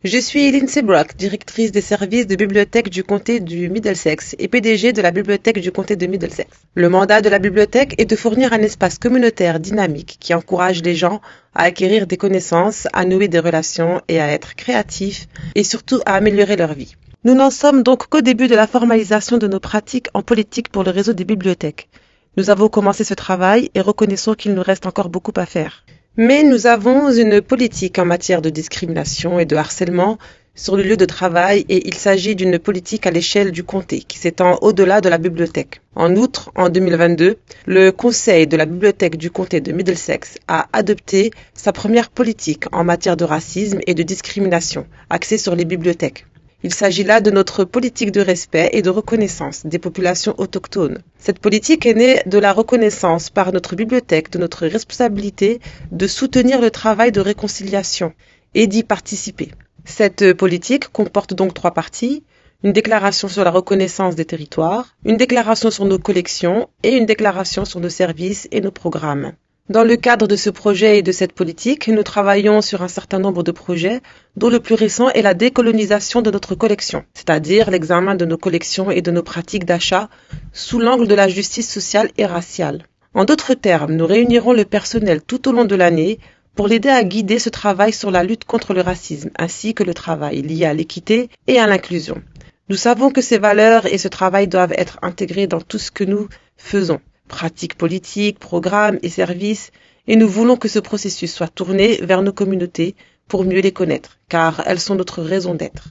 Je suis Lindsay Brock, directrice des services de bibliothèque du comté du Middlesex et PDG de la bibliothèque du comté de Middlesex. Le mandat de la bibliothèque est de fournir un espace communautaire dynamique qui encourage les gens à acquérir des connaissances, à nouer des relations et à être créatifs et surtout à améliorer leur vie. Nous n'en sommes donc qu'au début de la formalisation de nos pratiques en politique pour le réseau des bibliothèques. Nous avons commencé ce travail et reconnaissons qu'il nous reste encore beaucoup à faire. Mais nous avons une politique en matière de discrimination et de harcèlement sur le lieu de travail et il s'agit d'une politique à l'échelle du comté qui s'étend au-delà de la bibliothèque. En outre, en 2022, le conseil de la bibliothèque du comté de Middlesex a adopté sa première politique en matière de racisme et de discrimination axée sur les bibliothèques. Il s'agit là de notre politique de respect et de reconnaissance des populations autochtones. Cette politique est née de la reconnaissance par notre bibliothèque de notre responsabilité de soutenir le travail de réconciliation et d'y participer. Cette politique comporte donc 3 parties, une déclaration sur la reconnaissance des territoires, une déclaration sur nos collections et une déclaration sur nos services et nos programmes. Dans le cadre de ce projet et de cette politique, nous travaillons sur un certain nombre de projets, dont le plus récent est la décolonisation de notre collection, c'est-à-dire l'examen de nos collections et de nos pratiques d'achat sous l'angle de la justice sociale et raciale. En d'autres termes, nous réunirons le personnel tout au long de l'année pour l'aider à guider ce travail sur la lutte contre le racisme, ainsi que le travail lié à l'équité et à l'inclusion. Nous savons que ces valeurs et ce travail doivent être intégrés dans tout ce que nous faisons. Pratiques politiques, programmes et services, et nous voulons que ce processus soit tourné vers nos communautés pour mieux les connaître, car elles sont notre raison d'être.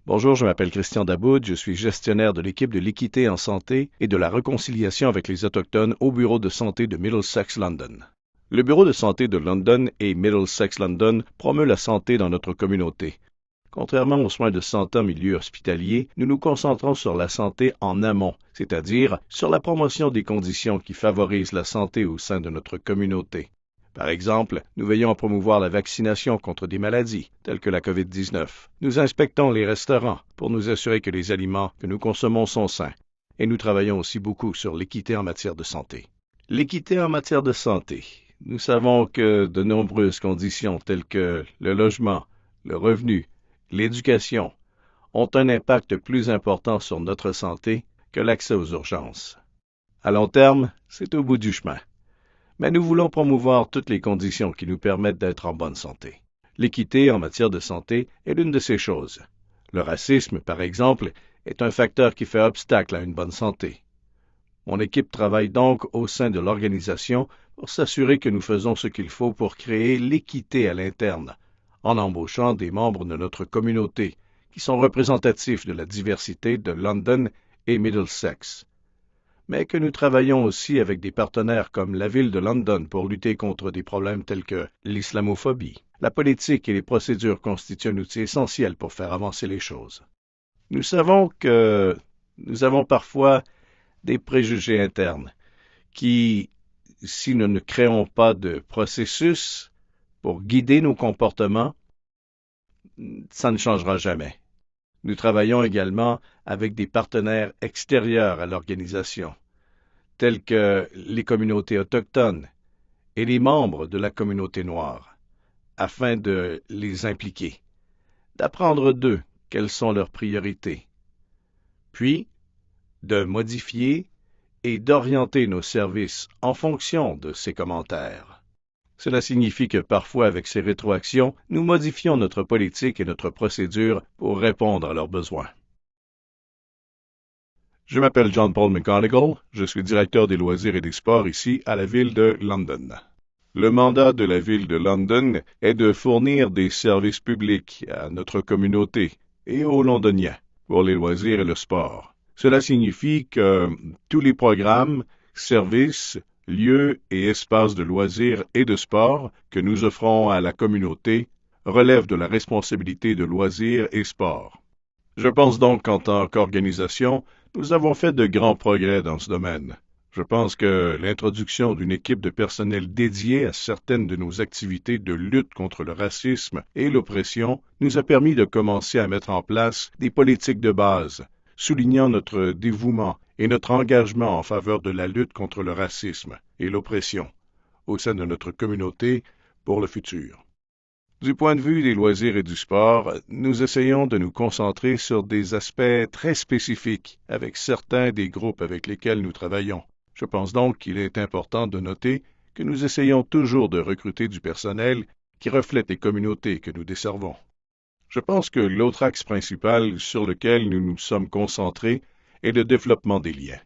Bonjour, je m'appelle Christian Daboud, je suis gestionnaire de l'équipe de l'équité en santé et de la réconciliation avec les Autochtones au bureau de santé de Middlesex London. Le bureau de santé de London et Middlesex London promeut la santé dans notre communauté. Contrairement aux soins de santé en milieu hospitalier, nous nous concentrons sur la santé en amont, c'est-à-dire sur la promotion des conditions qui favorisent la santé au sein de notre communauté. Par exemple, nous veillons à promouvoir la vaccination contre des maladies, telles que la COVID-19. Nous inspectons les restaurants pour nous assurer que les aliments que nous consommons sont sains. Et nous travaillons aussi beaucoup sur l'équité en matière de santé. L'équité en matière de santé. Nous savons que de nombreuses conditions telles que le logement, le revenu, l'éducation ont un impact plus important sur notre santé que l'accès aux urgences. À long terme, c'est au bout du chemin. Mais nous voulons promouvoir toutes les conditions qui nous permettent d'être en bonne santé. L'équité en matière de santé est l'une de ces choses. Le racisme, par exemple, est un facteur qui fait obstacle à une bonne santé. Mon équipe travaille donc au sein de l'organisation pour s'assurer que nous faisons ce qu'il faut pour créer l'équité à l'interne, en embauchant des membres de notre communauté qui sont représentatifs de la diversité de London et Middlesex. Mais que nous travaillons aussi avec des partenaires comme la ville de London pour lutter contre des problèmes tels que l'islamophobie. La politique et les procédures constituent un outil essentiel pour faire avancer les choses. Nous savons que nous avons parfois des préjugés internes qui, si nous ne créons pas de processus pour guider nos comportements, ça ne changera jamais. Nous travaillons également avec des partenaires extérieurs à l'organisation, tels que les communautés autochtones et les membres de la communauté noire, afin de les impliquer, d'apprendre d'eux quelles sont leurs priorités, puis de modifier et d'orienter nos services en fonction de ces commentaires. Cela signifie que parfois, avec ces rétroactions, nous modifions notre politique et notre procédure pour répondre à leurs besoins. Je m'appelle John Paul McGonigal, je suis directeur des loisirs et des sports ici à la ville de London. Le mandat de la ville de London est de fournir des services publics à notre communauté et aux Londoniens pour les loisirs et le sport. Cela signifie que tous les programmes, services, lieux et espaces de loisirs et de sport que nous offrons à la communauté relèvent de la responsabilité de loisirs et sport. Je pense donc qu'en tant qu'organisation, nous avons fait de grands progrès dans ce domaine. Je pense que l'introduction d'une équipe de personnel dédiée à certaines de nos activités de lutte contre le racisme et l'oppression nous a permis de commencer à mettre en place des politiques de base, soulignant notre dévouement et notre engagement en faveur de la lutte contre le racisme et l'oppression au sein de notre communauté pour le futur. Du point de vue des loisirs et du sport, nous essayons de nous concentrer sur des aspects très spécifiques avec certains des groupes avec lesquels nous travaillons. Je pense donc qu'il est important de noter que nous essayons toujours de recruter du personnel qui reflète les communautés que nous desservons. Je pense que l'autre axe principal sur lequel nous nous sommes concentrés est le développement des liens.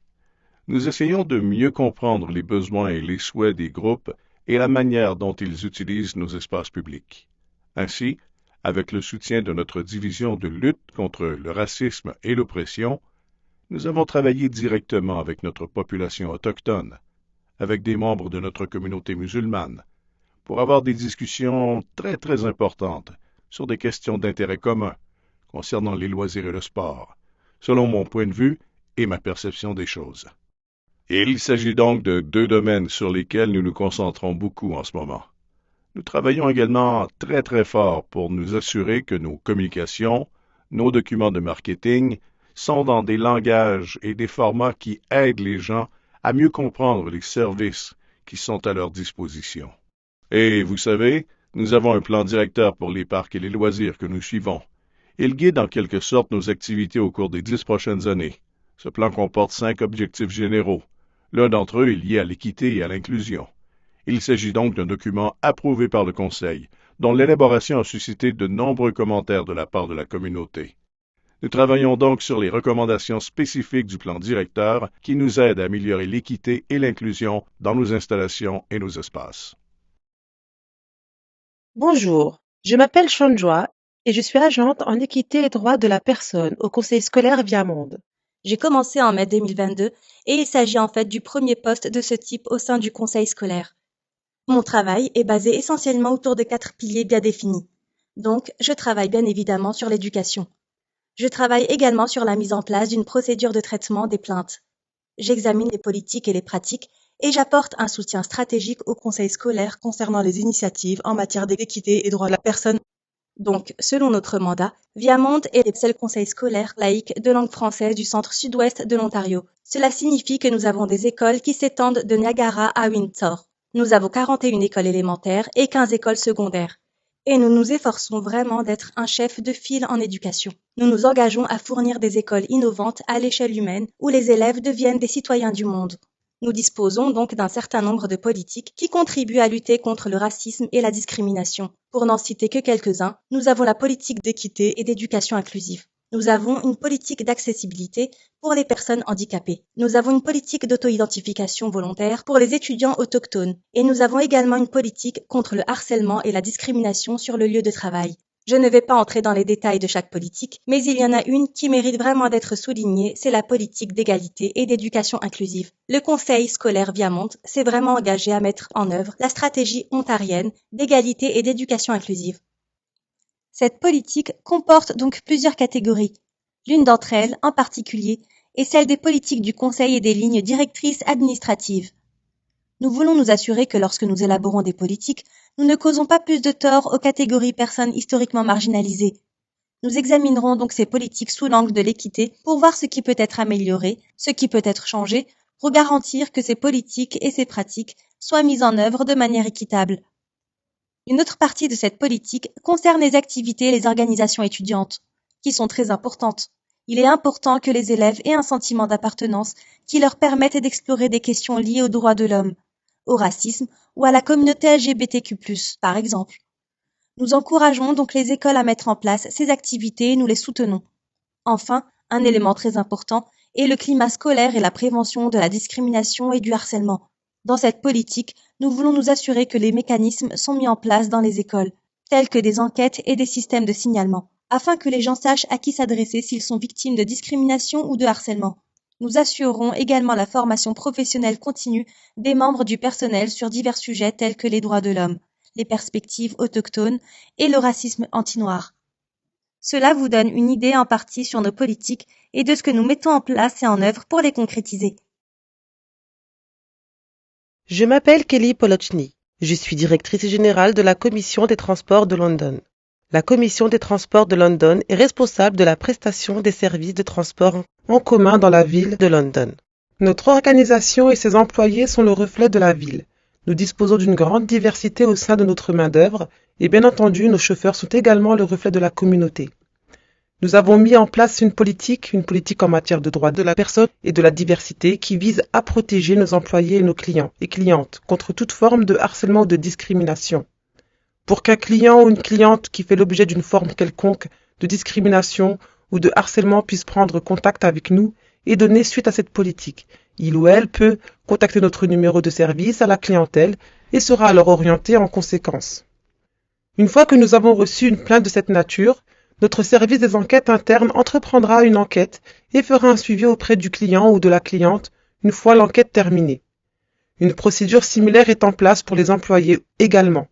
Nous essayons de mieux comprendre les besoins et les souhaits des groupes et la manière dont ils utilisent nos espaces publics. Ainsi, avec le soutien de notre division de lutte contre le racisme et l'oppression, nous avons travaillé directement avec notre population autochtone, avec des membres de notre communauté musulmane, pour avoir des discussions très importantes sur des questions d'intérêt commun concernant les loisirs et le sport, selon mon point de vue et ma perception des choses. Il s'agit donc de deux domaines sur lesquels nous nous concentrons beaucoup en ce moment. Nous travaillons également très fort pour nous assurer que nos communications, nos documents de marketing sont dans des langages et des formats qui aident les gens à mieux comprendre les services qui sont à leur disposition. Et vous savez, nous avons un plan directeur pour les parcs et les loisirs que nous suivons. Il guide en quelque sorte nos activités au cours des 10 prochaines années. Ce plan comporte 5 objectifs généraux. L'un d'entre eux est lié à l'équité et à l'inclusion. Il s'agit donc d'un document approuvé par le Conseil, dont l'élaboration a suscité de nombreux commentaires de la part de la communauté. Nous travaillons donc sur les recommandations spécifiques du plan directeur qui nous aident à améliorer l'équité et l'inclusion dans nos installations et nos espaces. Bonjour, je m'appelle Chanjoa et je suis agente en équité et droits de la personne au conseil scolaire Viamonde. J'ai commencé en mai 2022 et il s'agit en fait du premier poste de ce type au sein du conseil scolaire. Mon travail est basé essentiellement autour de 4 piliers bien définis. Donc, je travaille bien évidemment sur l'éducation. Je travaille également sur la mise en place d'une procédure de traitement des plaintes. J'examine les politiques et les pratiques et j'apporte un soutien stratégique au conseil scolaire concernant les initiatives en matière d'équité et droits de la personne. Donc, selon notre mandat, Viamonde est le seul conseil scolaire laïque de langue française du centre sud-ouest de l'Ontario. Cela signifie que nous avons des écoles qui s'étendent de Niagara à Windsor. Nous avons 41 écoles élémentaires et 15 écoles secondaires. Et nous nous efforçons vraiment d'être un chef de file en éducation. Nous nous engageons à fournir des écoles innovantes à l'échelle humaine où les élèves deviennent des citoyens du monde. Nous disposons donc d'un certain nombre de politiques qui contribuent à lutter contre le racisme et la discrimination. Pour n'en citer que quelques-uns, nous avons la politique d'équité et d'éducation inclusive. Nous avons une politique d'accessibilité pour les personnes handicapées. Nous avons une politique d'auto-identification volontaire pour les étudiants autochtones. Et nous avons également une politique contre le harcèlement et la discrimination sur le lieu de travail. Je ne vais pas entrer dans les détails de chaque politique, mais il y en a une qui mérite vraiment d'être soulignée, c'est la politique d'égalité et d'éducation inclusive. Le conseil scolaire Viamonde s'est vraiment engagé à mettre en œuvre la stratégie ontarienne d'égalité et d'éducation inclusive. Cette politique comporte donc plusieurs catégories. L'une d'entre elles, en particulier, est celle des politiques du Conseil et des lignes directrices administratives. Nous voulons nous assurer que lorsque nous élaborons des politiques, nous ne causons pas plus de tort aux catégories personnes historiquement marginalisées. Nous examinerons donc ces politiques sous l'angle de l'équité pour voir ce qui peut être amélioré, ce qui peut être changé, pour garantir que ces politiques et ces pratiques soient mises en œuvre de manière équitable. Une autre partie de cette politique concerne les activités et les organisations étudiantes, qui sont très importantes. Il est important que les élèves aient un sentiment d'appartenance qui leur permette d'explorer des questions liées aux droits de l'homme, au racisme ou à la communauté LGBTQ+, par exemple. Nous encourageons donc les écoles à mettre en place ces activités et nous les soutenons. Enfin, un élément très important est le climat scolaire et la prévention de la discrimination et du harcèlement. Dans cette politique, nous voulons nous assurer que les mécanismes sont mis en place dans les écoles, tels que des enquêtes et des systèmes de signalement, afin que les gens sachent à qui s'adresser s'ils sont victimes de discrimination ou de harcèlement. Nous assurerons également la formation professionnelle continue des membres du personnel sur divers sujets tels que les droits de l'homme, les perspectives autochtones et le racisme anti-noir. Cela vous donne une idée en partie sur nos politiques et de ce que nous mettons en place et en œuvre pour les concrétiser. Je m'appelle Kelly Polochny. Je suis directrice générale de la Commission des transports de London. La Commission des transports de London est responsable de la prestation des services de transport en commun dans la ville de London. Notre organisation et ses employés sont le reflet de la ville. Nous disposons d'une grande diversité au sein de notre main-d'œuvre et bien entendu, nos chauffeurs sont également le reflet de la communauté. Nous avons mis en place une politique en matière de droits de la personne et de la diversité qui vise à protéger nos employés et nos clients et clientes contre toute forme de harcèlement ou de discrimination. Pour qu'un client ou une cliente qui fait l'objet d'une forme quelconque de discrimination ou de harcèlement puisse prendre contact avec nous et donner suite à cette politique, il ou elle peut contacter notre numéro de service à la clientèle et sera alors orienté en conséquence. Une fois que nous avons reçu une plainte de cette nature, notre service des enquêtes internes entreprendra une enquête et fera un suivi auprès du client ou de la cliente une fois l'enquête terminée. Une procédure similaire est en place pour les employés également.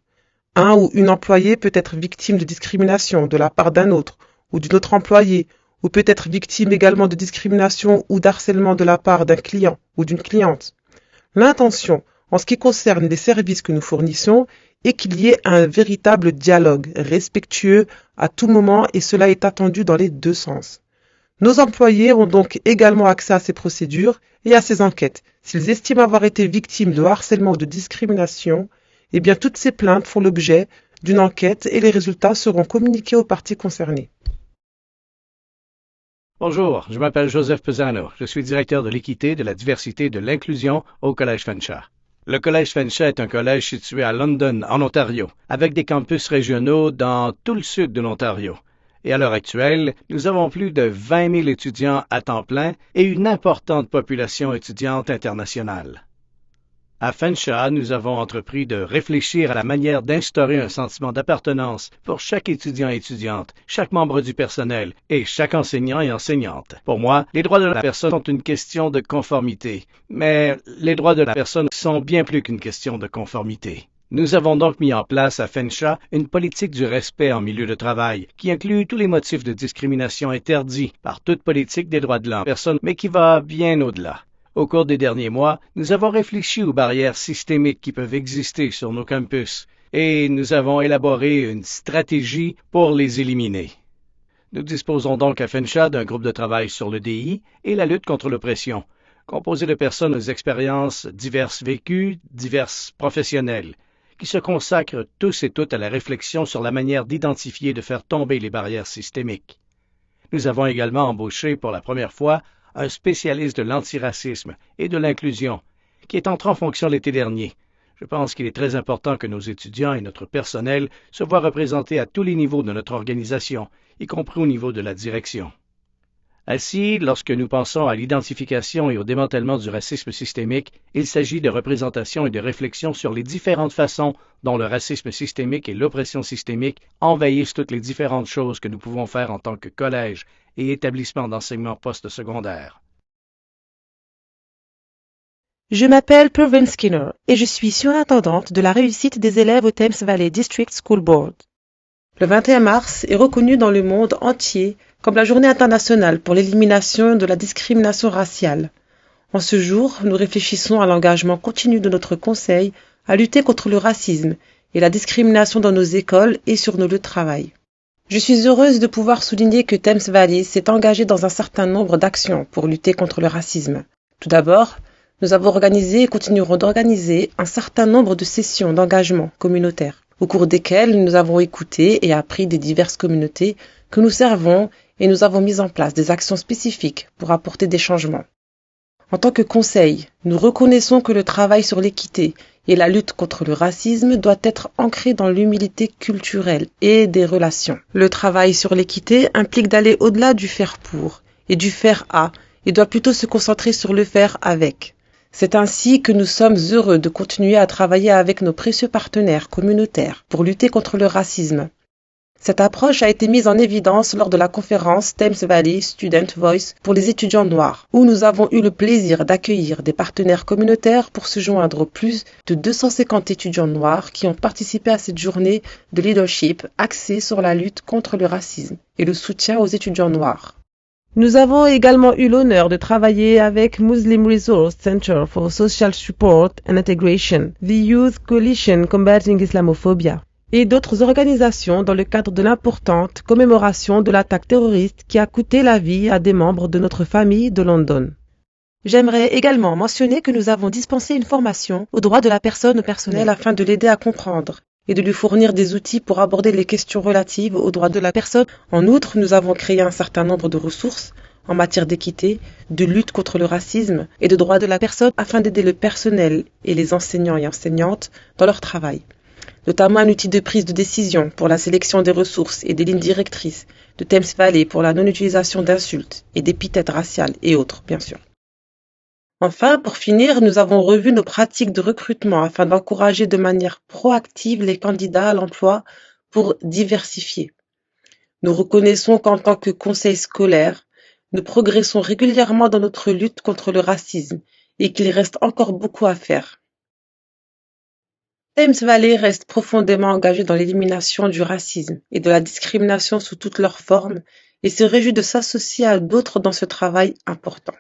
Un ou une employée peut être victime de discrimination de la part d'un autre ou d'une autre employée, ou peut être victime également de discrimination ou d'harcèlement de la part d'un client ou d'une cliente. L'intention, en ce qui concerne les services que nous fournissons, est qu'il y ait un véritable dialogue respectueux à tout moment et cela est attendu dans les deux sens. Nos employés ont donc également accès à ces procédures et à ces enquêtes. S'ils estiment avoir été victimes de harcèlement ou de discrimination, eh bien toutes ces plaintes font l'objet d'une enquête et les résultats seront communiqués aux parties concernées. Bonjour, je m'appelle Joseph Pisano. Je suis directeur de l'équité, de la diversité et de l'inclusion au Collège Fanshawe. Le Collège Fanshawe est un collège situé à London, en Ontario, avec des campus régionaux dans tout le sud de l'Ontario. Et à l'heure actuelle, nous avons plus de 20 000 étudiants à temps plein et une importante population étudiante internationale. À Fanshawe, nous avons entrepris de réfléchir à la manière d'instaurer un sentiment d'appartenance pour chaque étudiant et étudiante, chaque membre du personnel et chaque enseignant et enseignante. Pour moi, les droits de la personne sont une question de conformité, mais les droits de la personne sont bien plus qu'une question de conformité. Nous avons donc mis en place à Fanshawe une politique du respect en milieu de travail qui inclut tous les motifs de discrimination interdits par toute politique des droits de la personne, mais qui va bien au-delà. Au cours des derniers mois, nous avons réfléchi aux barrières systémiques qui peuvent exister sur nos campus et nous avons élaboré une stratégie pour les éliminer. Nous disposons donc à Fanshawe d'un groupe de travail sur le DI et la lutte contre l'oppression, composé de personnes aux expériences diverses vécues, diverses professionnelles, qui se consacrent tous et toutes à la réflexion sur la manière d'identifier et de faire tomber les barrières systémiques. Nous avons également embauché pour la première fois un spécialiste de l'antiracisme et de l'inclusion, qui est entré en fonction l'été dernier. Je pense qu'il est très important que nos étudiants et notre personnel se voient représentés à tous les niveaux de notre organisation, y compris au niveau de la direction. Ainsi, lorsque nous pensons à l'identification et au démantèlement du racisme systémique, il s'agit de représentation et de réflexion sur les différentes façons dont le racisme systémique et l'oppression systémique envahissent toutes les différentes choses que nous pouvons faire en tant que collège et établissement d'enseignement postsecondaire. Je m'appelle Pervin Skinner et je suis surintendante de la réussite des élèves au Thames Valley District School Board. Le 21 mars est reconnu dans le monde entier comme la Journée internationale pour l'élimination de la discrimination raciale. En ce jour, nous réfléchissons à l'engagement continu de notre conseil à lutter contre le racisme et la discrimination dans nos écoles et sur nos lieux de travail. Je suis heureuse de pouvoir souligner que Thames Valley s'est engagé dans un certain nombre d'actions pour lutter contre le racisme. Tout d'abord, nous avons organisé et continuerons d'organiser un certain nombre de sessions d'engagement communautaire, au cours desquelles nous avons écouté et appris des diverses communautés que nous servons et nous avons mis en place des actions spécifiques pour apporter des changements. En tant que conseil, nous reconnaissons que le travail sur l'équité et la lutte contre le racisme doit être ancré dans l'humilité culturelle et des relations. Le travail sur l'équité implique d'aller au-delà du faire pour et du faire à et doit plutôt se concentrer sur le faire avec. C'est ainsi que nous sommes heureux de continuer à travailler avec nos précieux partenaires communautaires pour lutter contre le racisme. Cette approche a été mise en évidence lors de la conférence Thames Valley Student Voice pour les étudiants noirs, où nous avons eu le plaisir d'accueillir des partenaires communautaires pour se joindre aux plus de 250 étudiants noirs qui ont participé à cette journée de leadership axée sur la lutte contre le racisme et le soutien aux étudiants noirs. Nous avons également eu l'honneur de travailler avec Muslim Resource Center for Social Support and Integration, the Youth Coalition Combating Islamophobia, et d'autres organisations dans le cadre de l'importante commémoration de l'attaque terroriste qui a coûté la vie à des membres de notre famille de London. J'aimerais également mentionner que nous avons dispensé une formation aux droits de la personne au personnel afin de l'aider à comprendre et de lui fournir des outils pour aborder les questions relatives aux droits de la personne. En outre, nous avons créé un certain nombre de ressources en matière d'équité, de lutte contre le racisme et de droits de la personne afin d'aider le personnel et les enseignants et enseignantes dans leur travail, notamment un outil de prise de décision pour la sélection des ressources et des lignes directrices de Thames Valley pour la non-utilisation d'insultes et d'épithètes raciales et autres, bien sûr. Enfin, pour finir, nous avons revu nos pratiques de recrutement afin d'encourager de manière proactive les candidats à l'emploi pour diversifier. Nous reconnaissons qu'en tant que conseil scolaire, nous progressons régulièrement dans notre lutte contre le racisme et qu'il reste encore beaucoup à faire. Thames Valley reste profondément engagé dans l'élimination du racisme et de la discrimination sous toutes leurs formes et se réjouit de s'associer à d'autres dans ce travail important.